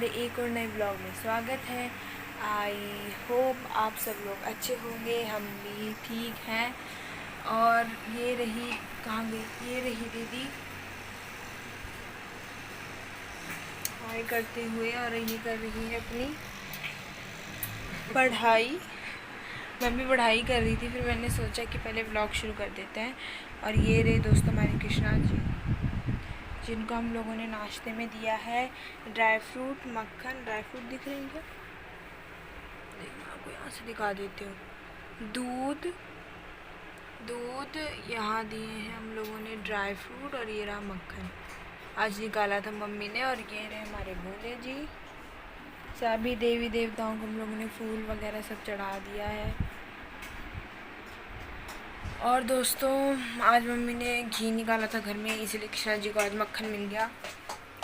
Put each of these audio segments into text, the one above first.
हमारे एक और नए ब्लॉग में स्वागत है। आई होप आप सब लोग अच्छे होंगे, हम भी ठीक हैं। और ये रही, कहाँ गई, ये रही दीदी हाय करते हुए, और ये कर रही है अपनी पढ़ाई। मैं भी पढ़ाई कर रही थी, फिर मैंने सोचा कि पहले ब्लॉग शुरू कर देते हैं। और ये रहे दोस्तों हमारे कृष्णा जी, जिनको हम लोगों ने नाश्ते में दिया है ड्राई फ्रूट मक्खन। ड्राई फ्रूट दिख रही है, देखना आपको यहाँ से दिखा देती हूँ। दूध दूध यहाँ दिए हैं हम लोगों ने ड्राई फ्रूट, और ये रहा मक्खन, आज निकाला था मम्मी ने। और ये रहे हमारे भोले जी, सभी देवी देवताओं को हम लोगों ने फूल वगैरह सब चढ़ा दिया है। और दोस्तों आज मम्मी ने घी निकाला था घर में, इसीलिए कृष्णा जी को आज मक्खन मिल गया,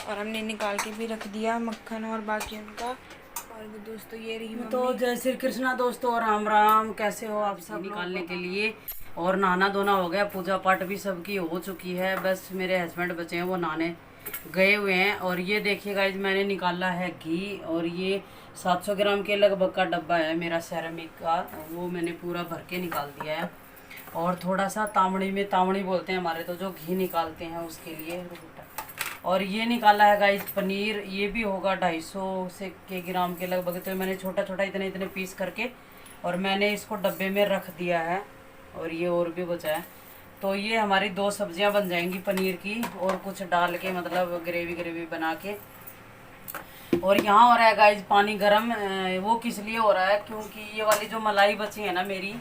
और हमने निकाल के भी रख दिया मक्खन और बाकी उनका। और दोस्तों ये रही मम्मी। तो जय श्री कृष्णा दोस्तों, राम राम। कैसे हो आप सब? निकालने के लिए और नहाना धोना हो गया, पूजा पाठ भी सबकी हो चुकी है। बस मेरे हस्बैंड बचे हैं, वो नहाने गए हुए हैं। और ये देखिए गाइस, मैंने निकाला है घी, और ये 700 ग्राम के लगभग का डब्बा है मेरा सेरेमिक का, वो मैंने पूरा भर के निकाल दिया है। और थोड़ा सा तामड़ी में, तामड़ी बोलते हैं हमारे तो, जो घी निकालते हैं उसके लिए। और ये निकाला है गाइस पनीर, ये भी होगा 250 से के ग्राम के लगभग। तो मैंने छोटा छोटा इतने इतने पीस करके और मैंने इसको डब्बे में रख दिया है। और ये और भी बचा है, तो ये हमारी 2 सब्जियां बन जाएंगी पनीर की, और कुछ डाल के मतलब ग्रेवी ग्रेवी बना के। और यहाँ हो रहा है गाइस पानी गरम। वो किस लिए हो रहा है, क्योंकि ये वाली जो मलाई बची है ना मेरी,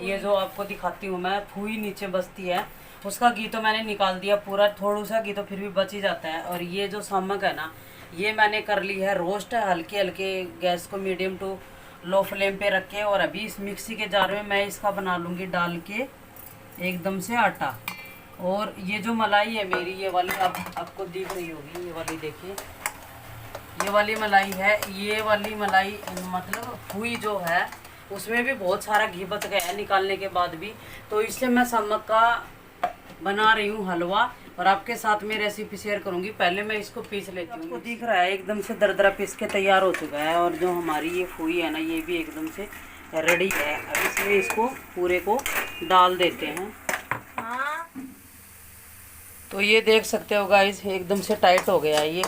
ये जो आपको दिखाती हूँ मैं, फूई नीचे बसती है, उसका घी तो मैंने निकाल दिया पूरा। थोड़ा सा घी तो फिर भी बच ही जाता है। और ये जो सामक है ना, ये मैंने कर ली है रोस्ट, हल्के हल्के गैस को मीडियम टू लो फ्लेम पे रख के। और अभी इस मिक्सी के जार में मैं इसका बना लूँगी डाल के एकदम से आटा। और ये जो मलाई है मेरी, ये वाली आपको दिख रही होगी, ये वाली देखिए, ये वाली मलाई है। ये वाली मलाई मतलब हुई जो है, उसमें भी बहुत सारा घी बच गया है निकालने के बाद भी। तो इससे मैं सामक का बना रही हूँ हलवा, और आपके साथ में रेसिपी शेयर करूंगी। पहले मैं इसको पीस लेती हूँ। आपको दिख रहा है एकदम से दरदरा पीस के तैयार हो चुका है। और जो हमारी ये फूई है ना, ये भी एकदम से रेडी है। अब इसमें इसको पूरे को डाल देते हैं। तो ये देख सकते हो गाइस, एकदम से टाइट हो गया है ये।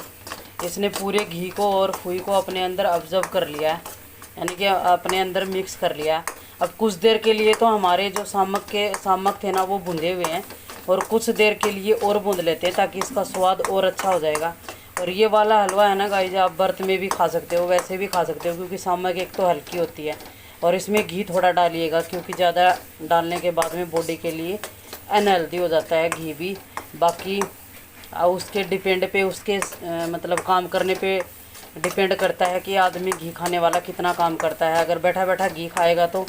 इसने पूरे घी को और फूई को अपने अंदर ऑब्जर्व कर लिया है, यानी कि अपने अंदर मिक्स कर लिया। अब कुछ देर के लिए तो हमारे जो सामक थे ना, वो भुंदे हुए हैं, और कुछ देर के लिए और भून लेते हैं ताकि इसका स्वाद और अच्छा हो जाएगा। और ये वाला हलवा है ना गाइस, आप व्रत में भी खा सकते हो, वैसे भी खा सकते हो, क्योंकि सामक एक तो हल्की होती है। और इसमें घी थोड़ा डालिएगा, क्योंकि ज़्यादा डालने के बाद में बॉडी के लिए अनहेल्दी हो जाता है घी भी। बाकी उसके डिपेंड पे, उसके मतलब काम करने पे डिपेंड करता है कि आदमी घी खाने वाला कितना काम करता है। अगर बैठा बैठा घी खाएगा तो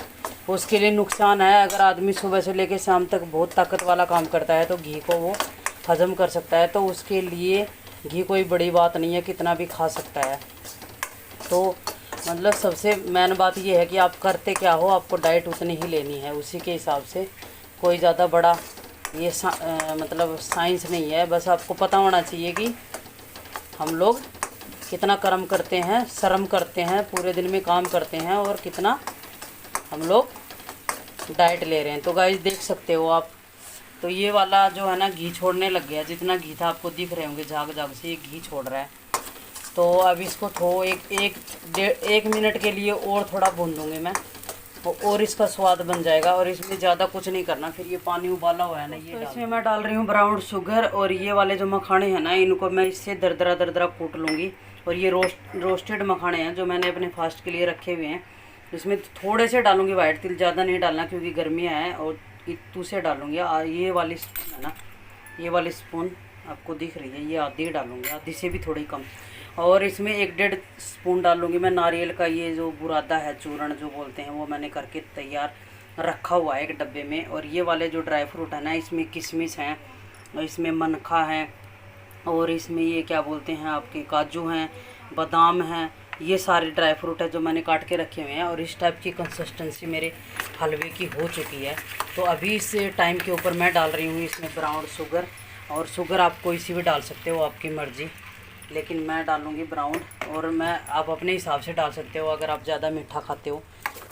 उसके लिए नुकसान है। अगर आदमी सुबह से लेकर शाम तक बहुत ताकत वाला काम करता है तो घी को वो हजम कर सकता है, तो उसके लिए घी कोई बड़ी बात नहीं है, कितना भी खा सकता है। तो मतलब सबसे मेन बात ये है कि आप करते क्या हो, आपको डाइट उतनी ही लेनी है, उसी के हिसाब से। कोई ज़्यादा बड़ा ये मतलब साइंस नहीं है, बस आपको पता होना चाहिए कि हम लोग कितना कर्म करते हैं, श्रम करते हैं, पूरे दिन में काम करते हैं, और कितना हम लोग डाइट ले रहे हैं। तो गाइस देख सकते हो आप, तो ये वाला जो है ना घी छोड़ने लग गया। जितना घी था आपको दिख रहे होंगे झाग झाग से, ये घी छोड़ रहा है। तो अब इसको एक मिनट के लिए और थोड़ा भून दूँगी मैं, और इसका स्वाद बन जाएगा। और इसमें ज़्यादा कुछ नहीं करना। फिर ये पानी उबाला हुआ है ना, ये तो इसमें मैं डाल रही हूँ ब्राउन शुगर। और ये वाले जो मखाने हैं ना, इनको मैं इससे दरदरा दरदरा कूट लूँगी। और ये रोस्टेड मखाने हैं जो मैंने अपने फास्ट के लिए रखे हुए हैं। इसमें थोड़े से डालूंगी वाइट तिल, ज़्यादा नहीं डालना क्योंकि गर्मियाँ हैं। और इतू से डालूंगी, ये वाली स्पून है ना, ये वाली स्पून आपको दिख रही है, ये आधी डालूंगी, आधी से भी थोड़ी कम। और इसमें 1-1.5 स्पून डालूंगी मैं नारियल का, ये जो बुरादा है, चूर्ण जो बोलते हैं, वो मैंने करके तैयार रखा हुआ है एक डब्बे में। और ये वाले जो ड्राई फ्रूट है ना, इसमें किशमिश हैं, इसमें मनखा है, और इसमें ये क्या बोलते हैं आपके काजू हैं, बादाम हैं, ये सारे ड्राई फ्रूट है जो मैंने काट के रखे हुए हैं। और इस टाइप की कंसिस्टेंसी मेरे हलवे की हो चुकी है। तो अभी इस टाइम के ऊपर मैं डाल रही हूँ इसमें ब्राउन शुगर। और शुगर आप कोई सी भी डाल सकते हो, आपकी मर्ज़ी। लेकिन मैं डालूँगी ब्राउन। और मैं आप अपने हिसाब से डाल सकते हो, अगर आप ज़्यादा मीठा खाते हो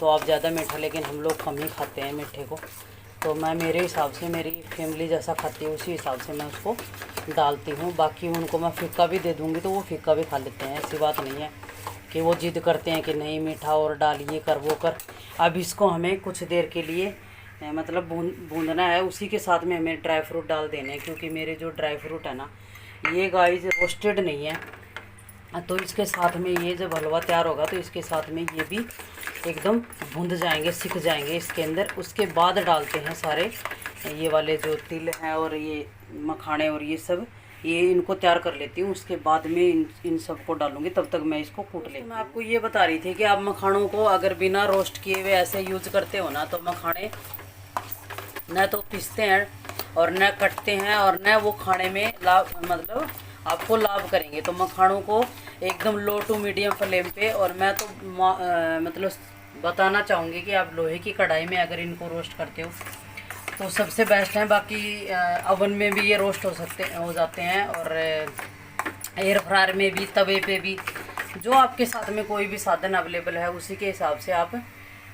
तो आप ज़्यादा मीठा, लेकिन हम लोग कम ही खाते हैं मीठे को, तो मैं मेरे हिसाब से, मेरी फैमिली जैसा खाती है उसी हिसाब से मैं उसको डालती हूँ। बाकी उनको मैं फीका भी दे दूँगी तो वो फीका भी खा लेते हैं, ऐसी बात नहीं है कि वो जिद करते हैं कि नहीं मीठा और डालिए कर वो कर। अब इसको हमें कुछ देर के लिए मतलब भूनना है, उसी के साथ में हमें ड्राई फ्रूट डाल देने हैं, क्योंकि मेरे जो ड्राई फ्रूट है ना ये गाइस रोस्टेड नहीं है, तो इसके साथ में ये जब हलवा तैयार होगा तो इसके साथ में ये भी एकदम भून जाएंगे, सिक जाएंगे इसके अंदर। उसके बाद डालते हैं सारे ये वाले जो तिल हैं और ये मखाने और ये सब, ये इनको तैयार कर लेती हूँ, उसके बाद में इन सब को डालूंगी। तब तक मैं इसको कूट लेती हूँ। मैं आपको ये बता रही थी कि आप मखानों को अगर बिना रोस्ट किए हुए ऐसे यूज करते हो ना, तो मखाने न तो पिसते हैं और न कटते हैं और न वो खाने में लाभ, मतलब आपको लाभ करेंगे। तो मखानों को एकदम लो टू मीडियम फ्लेम पे, और मैं तो मतलब बताना चाहूँगी कि आप लोहे की कढ़ाई में अगर इनको रोस्ट करते हो तो सबसे बेस्ट है। बाकी अवन में भी ये रोस्ट हो जाते हैं, और एयर फ्रायर में भी, तवे पे भी, जो आपके साथ में कोई भी साधन अवेलेबल है उसी के हिसाब से आप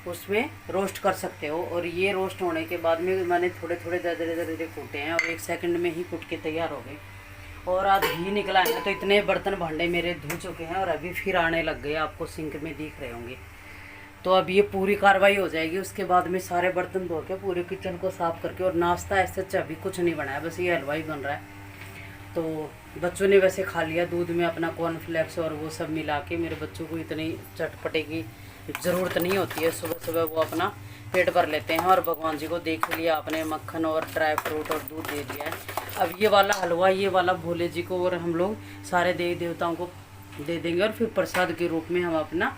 उसमें रोस्ट कर सकते हो। और ये रोस्ट होने के बाद में मैंने थोड़े थोड़े धीरे धीरे कूटे हैं और 1 सेकंड में ही कूट के तैयार हो गए। और आज घी निकला है तो इतने बर्तन भांडे मेरे धो चुके हैं और अभी फिर आने लग गए, आपको सिंक में दिख रहे होंगे। तो अब ये पूरी कार्रवाई हो जाएगी, उसके बाद में सारे बर्तन धो के पूरे किचन को साफ़ करके। और नाश्ता ऐसे अभी कुछ नहीं बनाया, बस ये हलवा ही बन रहा है। तो बच्चों ने वैसे खा लिया, दूध में अपना कॉर्नफ्लेक्स और वो सब मिला के। मेरे बच्चों को इतनी चटपटे की ज़रूरत नहीं होती है, सुबह सुबह वो अपना पेट भर लेते हैं। और भगवान जी को देख लिया आपने, मक्खन और ड्राई फ्रूट और दूध दे दिया है। अब ये वाला हलवा, ये वाला भोले जी को और हम लोग सारे देवी देवताओं को दे देंगे, और फिर प्रसाद के रूप में हम अपना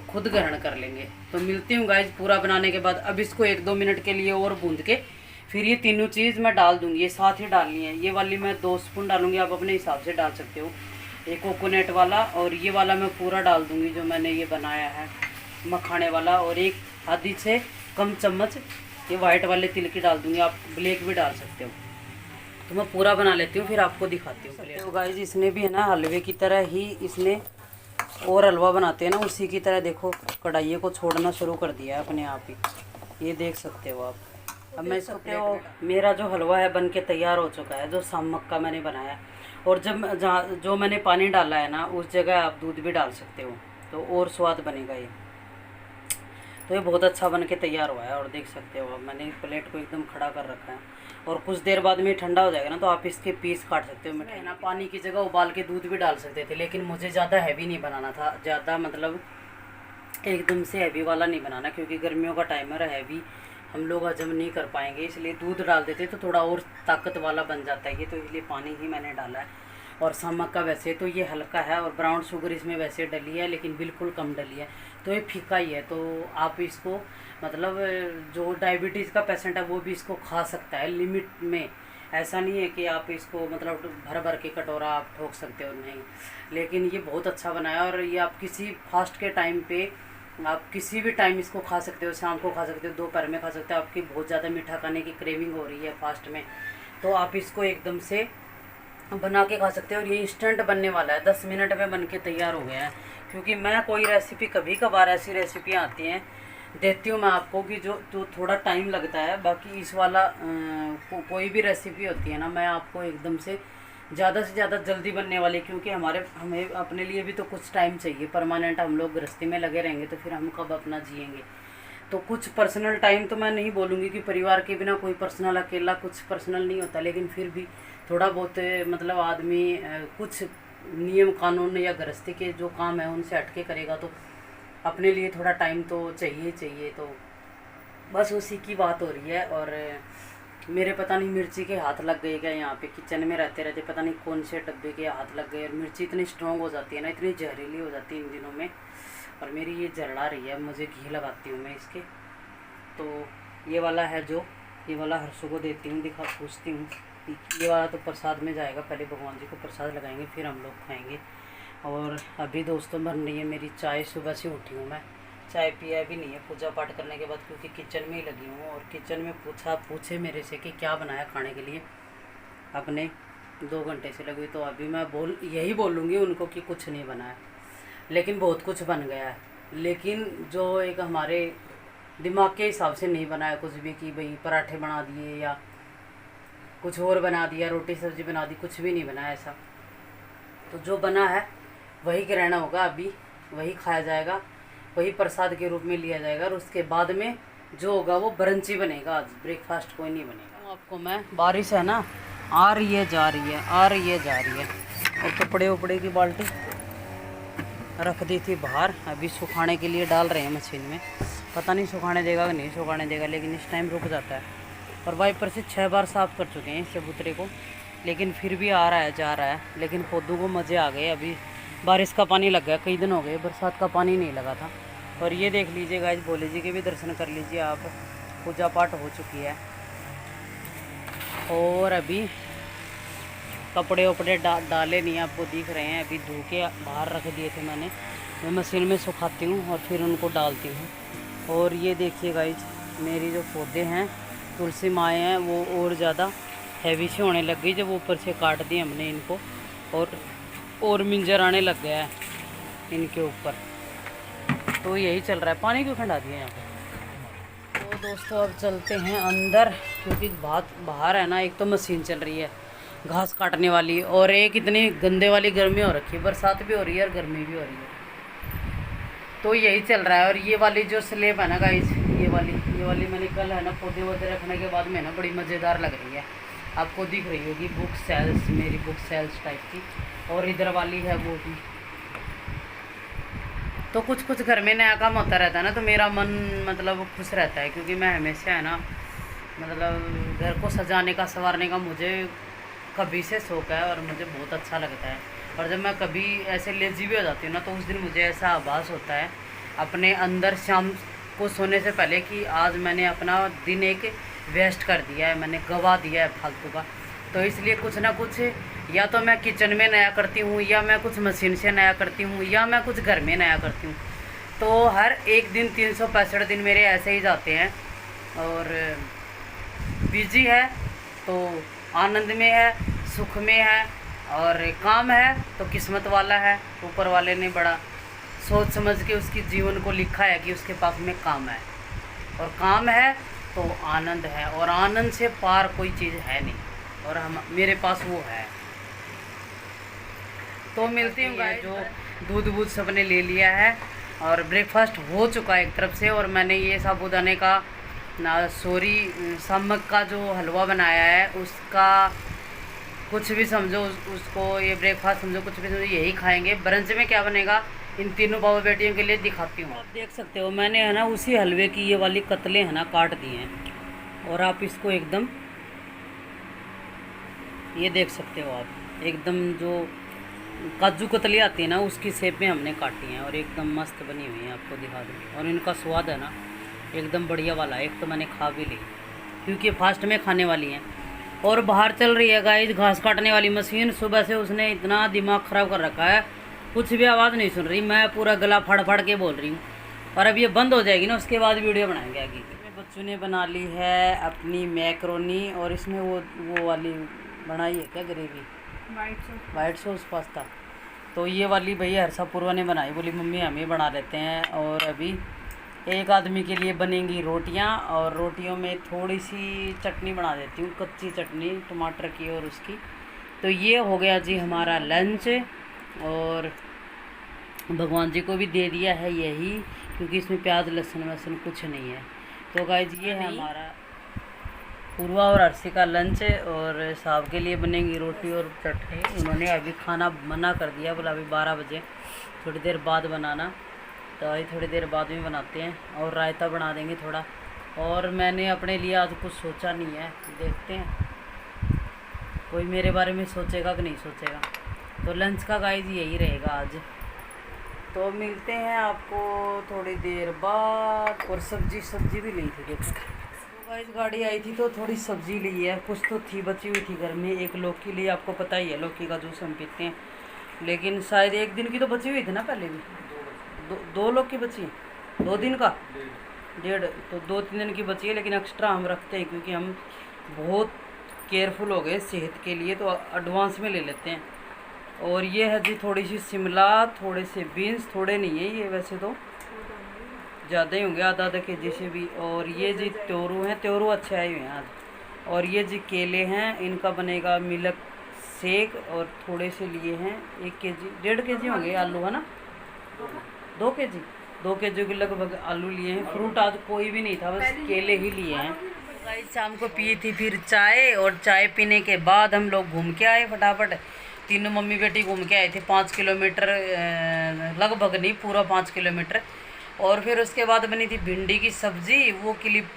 खुद ग्रहण कर लेंगे। तो मिलती हूँ गाइज पूरा बनाने के बाद। अब इसको 1-2 मिनट के लिए और भून के फिर ये तीनों चीज़ मैं डाल दूँगी, ये साथ ही डालनी है। ये वाली मैं 2 स्पून डालूँगी, आप अपने हिसाब से डाल सकते हो, एक कोकोनट वाला, और ये वाला मैं पूरा डाल दूँगी जो मैंने ये बनाया है मखाने वाला, और एक आधी से कम चम्मच ये वाइट वाले तिल की डाल दूँगी, आप ब्लैक भी डाल सकते हो। तो मैं पूरा बना लेती हूँ फिर आपको दिखाती हूँ। तो गाइज इसने भी है ना हलवे की तरह ही इसने और हलवा बनाते हैं ना उसी की तरह, देखो कढ़ाई को छोड़ना शुरू कर दिया है अपने आप ही, ये देख सकते हो आप। अब मैं इसको, मेरा जो हलवा है बन के तैयार हो चुका है, जो सामक का मैंने बनाया। और जब जो मैंने पानी डाला है ना उस जगह आप दूध भी डाल सकते हो, तो और स्वाद बनेगा ये। तो ये बहुत अच्छा बन के तैयार हुआ है, और देख सकते हो अब मैंने प्लेट को एकदम खड़ा कर रखा है। और कुछ देर बाद में ठंडा हो जाएगा ना तो आप इसके पीस काट सकते हो। मिठाई ना पानी की जगह उबाल के दूध भी डाल सकते थे, लेकिन मुझे ज़्यादा हैवी नहीं बनाना था, ज़्यादा मतलब एकदम से हैवी वाला नहीं बनाना, क्योंकि गर्मियों का टाइम है, हैवी हम लोग हजम नहीं कर पाएंगे, इसलिए दूध डाल देते तो थोड़ा और ताकत वाला बन जाता है ये, तो इसलिए पानी ही मैंने डाला है। और सामक का वैसे तो ये हल्का है, और ब्राउन शुगर इसमें वैसे डली है लेकिन बिल्कुल कम डली है, तो ये फीका ही है। तो आप इसको मतलब जो डायबिटीज़ का पेशेंट है वो भी इसको खा सकता है लिमिट में, ऐसा नहीं है कि आप इसको मतलब भर भर के कटोरा आप ठोक सकते हो, नहीं। लेकिन ये बहुत अच्छा बनाया, और ये आप किसी फास्ट के टाइम पे आप किसी भी टाइम इसको खा सकते हो, शाम को खा सकते हो, दोपहर में खा सकते हो। आपकी बहुत ज़्यादा मीठा खाने की क्रेविंग हो रही है फास्ट में, तो आप इसको एकदम से बना के खा सकते हो। और ये इंस्टेंट बनने वाला है, 10 मिनट में बन के तैयार हो गया है। क्योंकि मैं कोई रेसिपी, कभी कभार ऐसी रेसिपियाँ आती हैं देती हूँ मैं आपको कि जो थोड़ा टाइम लगता है। बाकी इस वाला कोई भी रेसिपी होती है ना, मैं आपको एकदम से ज़्यादा जल्दी बनने वाली, क्योंकि हमें अपने लिए भी तो कुछ टाइम चाहिए। परमानेंट हम लोग गृहस्थी में लगे रहेंगे तो फिर हम कब अपना जिएंगे। तो कुछ पर्सनल टाइम तो मैं नहीं बोलूँगी कि परिवार के बिना कोई पर्सनल, अकेला कुछ पर्सनल नहीं होता, लेकिन फिर भी थोड़ा बहुत मतलब आदमी कुछ नियम कानून या गृहस्थी के जो काम है उनसे हटके करेगा तो अपने लिए थोड़ा टाइम तो चाहिए। तो बस उसी की बात हो रही है। और मेरे पता नहीं मिर्ची के हाथ लग गए क्या, यहाँ पे किचन में रहते रहते पता नहीं कौन से डब्बे के हाथ लग गए। और मिर्ची इतनी स्ट्रॉन्ग हो जाती है ना, इतनी जहरीली हो जाती है इन दिनों में, और मेरी ये जला रही है, मुझे घी लगाती हूँ मैं इसके। तो ये वाला है जो, ये वाला हर्षों को देती हूँ, पूछती हूँ। ये वाला तो प्रसाद में जाएगा, पहले भगवान जी को प्रसाद लगाएंगे फिर हम लोग खाएंगे। और अभी दोस्तों बन रही है मेरी चाय, सुबह से उठी हूँ मैं, चाय पिया भी नहीं है पूजा पाठ करने के बाद, क्योंकि किचन में ही लगी हूँ। और किचन में पूछे मेरे से कि क्या बनाया खाने के लिए अपने 2 घंटे से लगी। तो अभी मैं यही बोलूँगी उनको कि कुछ नहीं बना है, लेकिन बहुत कुछ बन गया है। लेकिन जो एक हमारे दिमाग के हिसाब से नहीं बना है कुछ भी, कि भाई पराठे बना दिए या कुछ और बना दिया, रोटी सब्जी बना दी, कुछ भी नहीं बना है ऐसा। तो जो बना है वही ग्रहण होगा, अभी वही खाया जाएगा, वही प्रसाद के रूप में लिया जाएगा। और उसके बाद में जो होगा वो ब्रंच ही बनेगा, आज ब्रेकफास्ट कोई नहीं बनेगा। तो आपको मैं, बारिश है ना, आ रही है जा रही है, आ रही है जा रही है। और कपड़े उपड़े की बाल्टी रख दी थी बाहर, अभी सुखाने के लिए डाल रहे हैं मशीन में। पता नहीं सुखाने देगा कि नहीं सुखाने देगा, लेकिन इस टाइम रुक जाता है। और वाइपर से 6 बार साफ़ कर चुके हैं इस चबूतरे को, लेकिन फिर भी आ रहा है जा रहा है। लेकिन पौधों को मज़े आ गए, अभी बारिश का पानी लग गया, कई दिन हो गए बरसात का पानी नहीं लगा था। और ये देख लीजिए गाइस, भोले जी के भी दर्शन कर लीजिए आप, पूजा पाठ हो चुकी है। और अभी कपड़े वपड़े डाले नहीं, आपको दिख रहे हैं, अभी धो के बाहर रख दिए थे मैंने। मैं मशीन में सुखाती हूँ और फिर उनको डालती हूँ। और ये देखिए गाइस, मेरी जो पौधे हैं, तुलसी माएँ हैं, वो और ज़्यादा हैवी से होने लग गई जब ऊपर से काट दिए हमने इनको। और मिंजर आने लग गया है इनके ऊपर। तो यही चल रहा है। पानी क्यों खंडा दिया यहाँ पे। तो दोस्तों अब चलते हैं अंदर, क्योंकि बाहर है ना, एक तो मशीन चल रही है घास काटने वाली, और एक इतनी गंदे वाली गर्मी हो रखी है, बरसात भी हो रही है और गर्मी भी हो रही है। तो यही चल रहा है। और ये वाली जो स्लेब है ना गाइस, ये वाली मैंने कल है ना पौधे वौधे रखने के बाद में ना बड़ी मज़ेदार लग रही है, आपको दिख रही होगी, बुक सेल्स, मेरी बुक सेल्स टाइप की। और इधर वाली है वो भी। तो कुछ घर में नया काम होता रहता है ना, तो मेरा मन मतलब खुश रहता है, क्योंकि मैं हमेशा है ना, मतलब घर को सजाने का संवारने का मुझे कभी से शौक़ है और मुझे बहुत अच्छा लगता है। और जब मैं कभी ऐसे लेजी भी हो जाती हूँ ना, तो उस दिन मुझे ऐसा आभास होता है अपने अंदर शाम को सोने से पहले कि आज मैंने अपना दिन एक वेस्ट कर दिया है, मैंने गवा दिया है फालतू का। तो इसलिए कुछ ना कुछ, या तो मैं किचन में नया करती हूँ, या मैं कुछ मशीन से नया करती हूँ, या मैं कुछ घर में नया करती हूँ। तो हर एक दिन 365 दिन मेरे ऐसे ही जाते हैं। और बिजी है तो आनंद में है, सुख में है, और काम है तो किस्मत वाला है। ऊपर वाले ने बड़ा सोच समझ के उसकी जीवन को लिखा है कि उसके पास में काम है, और काम है तो आनंद है, और आनंद से पार कोई चीज़ है नहीं, और मेरे पास वो है। तो मिलती हूँ गाइस। जो दूध सबने ले लिया है और ब्रेकफास्ट हो चुका है एक तरफ से। और मैंने ये साबूदाने का सामक का जो हलवा बनाया है, उसका कुछ भी समझो, उसको ये ब्रेकफास्ट समझो, कुछ भी समझो, यही खाएंगे। ब्रंच में क्या बनेगा इन तीनों बाबा बेटियों के लिए दिखाती हूँ। आप देख सकते हो, मैंने है ना उसी हलवे की ये वाली कतले है ना काट दिए हैं, और आप इसको एकदम, ये देख सकते हो आप, एकदम जो काजू कतली आती है ना, उसकी शेप में हमने काटी हैं, और एकदम मस्त बनी हुई है, आपको दिखा दूँ। और इनका स्वाद है ना एकदम बढ़िया वाला है। एक तो मैंने खा भी ली, क्योंकि फास्ट में खाने वाली हैं। और बाहर चल रही है गाइस घास काटने वाली मशीन। सुबह से उसने इतना दिमाग ख़राब कर रखा है, कुछ भी आवाज़ नहीं सुन रही, मैं पूरा गला फाड़ फाड़ के बोल रही हूँ। और अब ये बंद हो जाएगी ना, उसके बाद वीडियो बनाएंगे आगे। बच्चों ने बना ली है अपनी मैक्रोनी, और इसमें वो वाली बनाई है क्या, ग्रेवी, वाइट सॉस पास्ता। तो ये वाली भैया हर्षापूर्वा ने बनाई, बोली मम्मी हम ही बना लेते हैं। और अभी एक आदमी के लिए बनेंगी रोटियां, और रोटियों में थोड़ी सी चटनी बना देती हूँ, कच्ची चटनी टमाटर की और उसकी। तो ये हो गया जी हमारा लंच। और भगवान जी को भी दे दिया है यही, क्योंकि इसमें प्याज लहसुन वहसुन कुछ नहीं है। तो गाइस ये है हमारा पूर्वा और अर्शी का लंच। और साहब के लिए बनेंगी रोटी और चटनी। उन्होंने अभी खाना मना कर दिया, बोला अभी 12 बजे थोड़ी देर बाद बनाना, तो अभी थोड़ी देर बाद में बनाते हैं। और रायता बना देंगे थोड़ा। और मैंने अपने लिए आज कुछ सोचा नहीं है, देखते हैं कोई मेरे बारे में सोचेगा कि नहीं सोचेगा। तो लंच का गाइस यही रहेगा आज। तो मिलते हैं आपको थोड़ी देर बाद। और सब्जी भी ली थी, देखो तो गाइस गाड़ी आई थी तो थोड़ी सब्जी ली है, कुछ तो थी बची हुई थी घर में। एक लौकी ली, आपको पता ही है लौकी का जूस हम पीते हैं, लेकिन शायद एक दिन की तो बची हुई थी ना पहले भी। दो लौकी बची है, 2 दिन का 1.5, तो 2-3 दिन की बची है। लेकिन एक्स्ट्रा हम रखते हैं, क्योंकि हम बहुत केयरफुल हो गए सेहत के लिए, तो एडवांस में ले लेते हैं। और ये है जी थोड़ी सी शिमला, थोड़े से बीन्स, थोड़े नहीं है ये वैसे तो ज़्यादा ही होंगे, आधा आधा केजी से भी। और ये जी त्योरू हैं, त्योरू अच्छे आए हुए हैं आज। और ये जी केले हैं, इनका बनेगा मिल्क शेक। और थोड़े से लिए हैं 1 केजी, 1.5 केजी होंगे आलू, है ना, 2 केजी, 2 केजी के लगभग आलू लिए हैं। फ्रूट आज कोई भी नहीं था, बस केले ही लिए हैं। गाइस शाम को पी थी फिर चाय, और चाय पीने के बाद हम लोग घूम के आए फटाफट। तीनों मम्मी बेटी घूम के आए थे 5 किलोमीटर, लगभग नहीं पूरा 5 किलोमीटर। और फिर उसके बाद बनी थी भिंडी की सब्ज़ी, वो क्लिप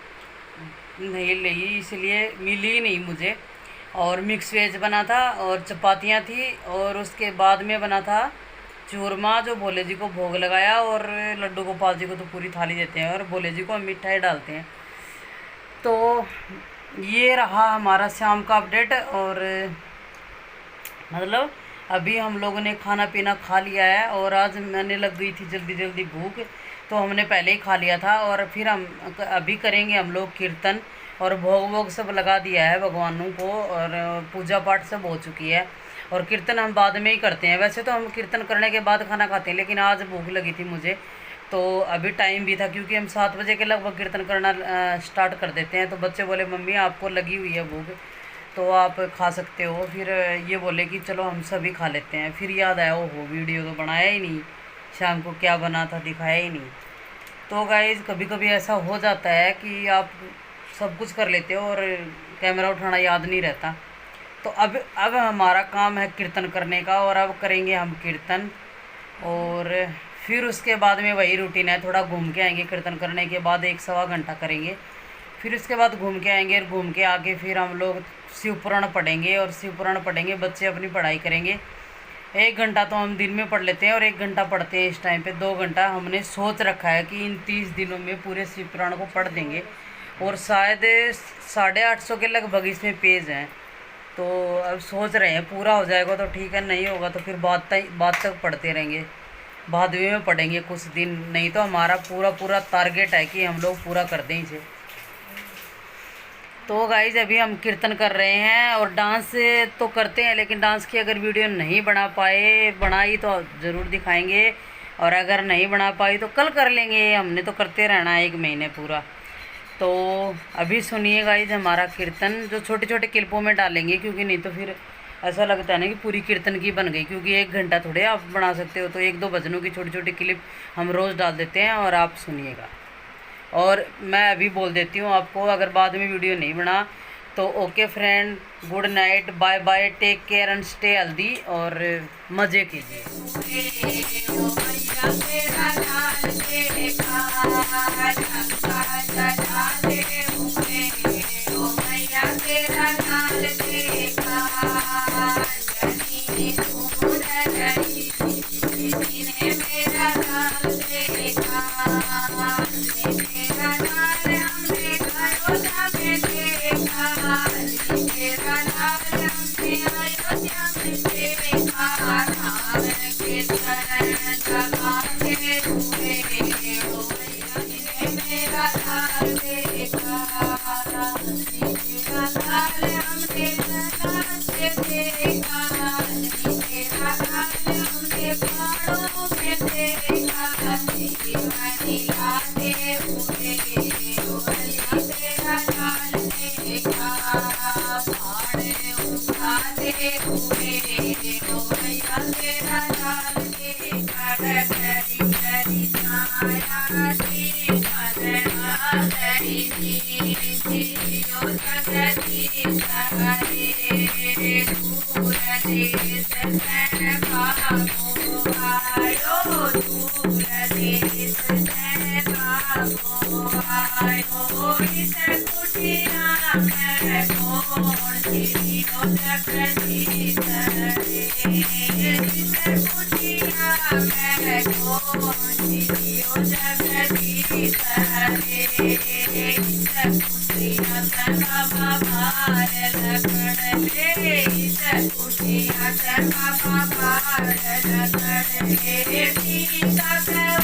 नहीं ली इसलिए मिली नहीं मुझे। और मिक्स वेज बना था और चपातियाँ थी। और उसके बाद में बना था चूरमा, जो भोले जी को भोग लगाया। और लड्डू गोपाल जी को तो पूरी थाली देते हैं, और भोले जी को हम मिठाई डालते हैं। तो ये रहा हमारा शाम का अपडेट। और मतलब अभी हम लोगों ने खाना पीना खा लिया है, और आज मैंने लग गई थी जल्दी जल्दी भूख, तो हमने पहले ही खा लिया था। और फिर हम अभी करेंगे हम लोग कीर्तन, और भोग वोग सब लगा दिया है भगवानों को, और पूजा पाठ सब हो चुकी है। और कीर्तन हम बाद में ही करते हैं, वैसे तो हम कीर्तन करने के बाद खाना खाते हैं, लेकिन आज भूख लगी थी मुझे, तो अभी टाइम भी था, क्योंकि हम 7 बजे के लगभग कीर्तन करना स्टार्ट कर देते हैं। तो बच्चे बोले मम्मी आपको लगी हुई है भूख, तो आप खा सकते हो। फिर ये बोले कि चलो हम सभी खा लेते हैं। फिर याद आया ओहो वीडियो तो बनाया ही नहीं, शाम को क्या बना था दिखाया ही नहीं। तो गाइज़ कभी कभी ऐसा हो जाता है कि आप सब कुछ कर लेते हो और कैमरा उठाना याद नहीं रहता। तो अब हमारा काम है कीर्तन करने का, और अब करेंगे हम कीर्तन। और फिर उसके बाद में वही रूटीन है, थोड़ा घूम के आएंगे कीर्तन करने के बाद, 1 सवा घंटा करेंगे। फिर उसके बाद घूम के आएंगे, और घूम के आके फिर हम लोग शिव पुराण पढ़ेंगे, और शिव पुराण पढ़ेंगे, बच्चे अपनी पढ़ाई करेंगे। 1 घंटा तो हम दिन में पढ़ लेते हैं, और 1 घंटा पढ़ते हैं इस टाइम पे। 2 घंटा हमने सोच रखा है कि इन 30 दिनों में पूरे शिव पुराण को पढ़ देंगे। और शायद 850 के लगभग इसमें पेज हैं, तो अब सोच रहे हैं पूरा हो जाएगा तो ठीक है, नहीं होगा तो फिर बाद तक पढ़ते रहेंगे, भादवी में पढ़ेंगे कुछ दिन। नहीं तो हमारा पूरा टारगेट है कि हम लोग पूरा कर दें इसे। तो गाइज अभी हम कीर्तन कर रहे हैं, और डांस तो करते हैं, लेकिन डांस की अगर वीडियो नहीं बनाई तो ज़रूर दिखाएंगे। और अगर नहीं बना पाई तो कल कर लेंगे, हमने तो करते रहना है 1 महीने पूरा। तो अभी सुनिए गाइज हमारा कीर्तन, जो छोटे छोटे क्लिपों में डालेंगे, क्योंकि नहीं तो फिर ऐसा लगता है ना कि पूरी कीर्तन की बन गई, क्योंकि 1 घंटा थोड़े आप बना सकते हो। तो 1-2 भजनों की छोटी छोटी क्लिप हम रोज़ डाल देते हैं, और आप सुनिएगा। और मैं अभी बोल देती हूँ आपको, अगर बाद में वीडियो नहीं बना तो okay friend, good night, bye bye, take care and stay healthy, और मज़े कीजिए।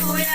Thank you.